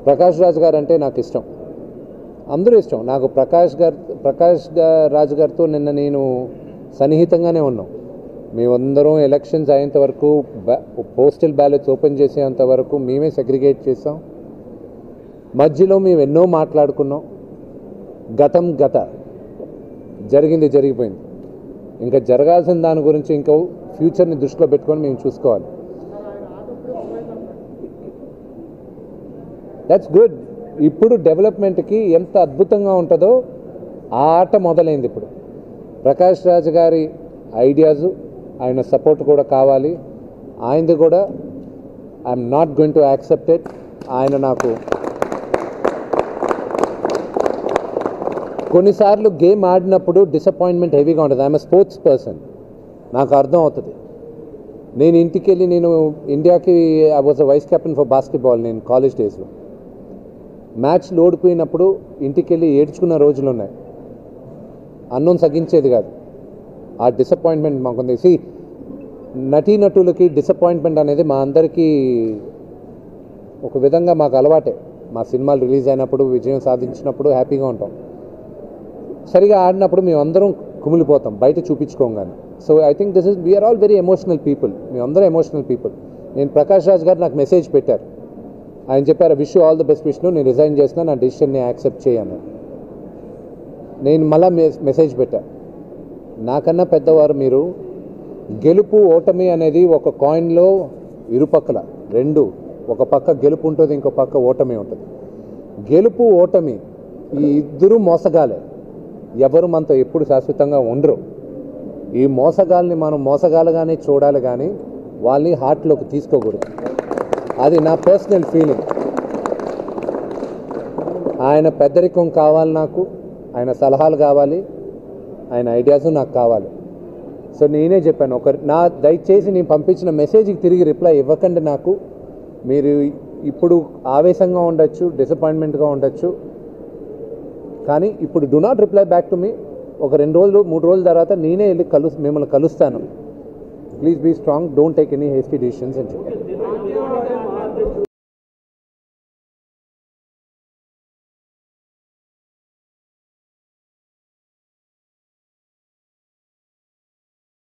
ప్రకాష్ రాజ్ గారు అంటే నాకు ఇష్టం, అందరూ ఇష్టం నాకు. ప్రకాష్ రాజ్ గారితో నిన్న నేను సన్నిహితంగానే ఉన్నాం. మేమందరం ఎలక్షన్స్ అయ్యేంత వరకు, పోస్టల్ బ్యాలెట్స్ ఓపెన్ చేసేంత వరకు మేమే సెగ్రిగేట్ చేసాం. మధ్యలో మేము ఎన్నో మాట్లాడుకున్నాం. గత జరిగింది జరిగిపోయింది. ఇంకా జరగాల్సిన దాని గురించి ఇంకా ఫ్యూచర్ని దృష్టిలో పెట్టుకొని మేము చూసుకోవాలి. That's good. ఇప్పుడు డెవలప్మెంట్కి ఎంత అద్భుతంగా ఉంటుందో ఆ ఆట మొదలైంది. ఇప్పుడు ప్రకాష్ రాజ్ గారి ఐడియాస్, ఆయన సపోర్ట్ కూడా కావాలి. ఆయనది కూడా I'm not going to accept it. ఆయన నాకు కొన్నిసార్లు గేమ్ ఆడినప్పుడు డిసప్పాయింట్మెంట్ హెవీగా ఉంటుంది. ఐఎమ్ స్పోర్ట్స్ పర్సన్, నాకు అర్థం అవుతుంది. నేను ఇంటికి వెళ్ళి, నేను ఇండియాకి I was vice captain for basketball నేను కాలేజ్ డేస్లో. మ్యాచ్లు ఓడిపోయినప్పుడు ఇంటికి వెళ్ళి ఏడ్చుకున్న రోజులు ఉన్నాయి. అన్నం సగించేది కాదు. ఆ డిసప్పాయింట్మెంట్ మాకుంది. నటీనటులకి డిసప్పాయింట్మెంట్ అనేది మా అందరికీ ఒక విధంగా మాకు అలవాటే. మా సినిమాలు రిలీజ్ అయినప్పుడు, విజయం సాధించినప్పుడు హ్యాపీగా ఉంటాం. సరిగా ఆడినప్పుడు మేము అందరం కుమిలిపోతాం, బయట చూపించుకోగానే. So I think we're all very emotional people. మేమందరం ఎమోషనల్ పీపుల్. నేను ప్రకాష్ రాజ్ గారు నాకు మెసేజ్ పెట్టారు. ఆయన చెప్పారు, wish you all the best Vishnu, నేను రిజైన్ చేసిన, నా డెసిషన్ని యాక్సెప్ట్ చేయను. నేను మళ్ళా మెసేజ్ పెట్టా, నాకన్నా పెద్దవారు మీరు. గెలుపు ఓటమి అనేది ఒక కాయిన్లో ఇరుపక్కల రెండు, ఒక పక్క గెలుపు ఉంటుంది, ఇంకో పక్క ఓటమి ఉంటుంది. గెలుపు ఓటమి ఈ ఇద్దరు మోసగాలే. ఎవరు మనతో ఎప్పుడు శాశ్వతంగా ఉండరు. ఈ మోసగాల్ని మనం మోసగాలుగానే చూడాలి, కానీ వాళ్ళని హార్ట్లోకి తీసుకోకూడదు. అది నా పర్సనల్ ఫీలింగ్. ఆయన పెద్దరికం కావాలి నాకు, ఆయన సలహాలు కావాలి, ఆయన ఐడియాస్ నాకు కావాలి. సో నేనే చెప్పాను, దయచేసి నేను పంపించిన మెసేజ్కి తిరిగి రిప్లై ఇవ్వకండి నాకు. మీరు ఇప్పుడు ఆవేశంగా ఉండొచ్చు, డిసప్పాయింట్మెంట్గా ఉండొచ్చు, కానీ ఇప్పుడు do not reply back to me. ఒక 2 రోజులు 3 రోజుల తర్వాత నేనే వెళ్ళి మిమ్మల్ని కలుస్తాను. Please be strong, don't take any hasty decisions అని చెప్పాను.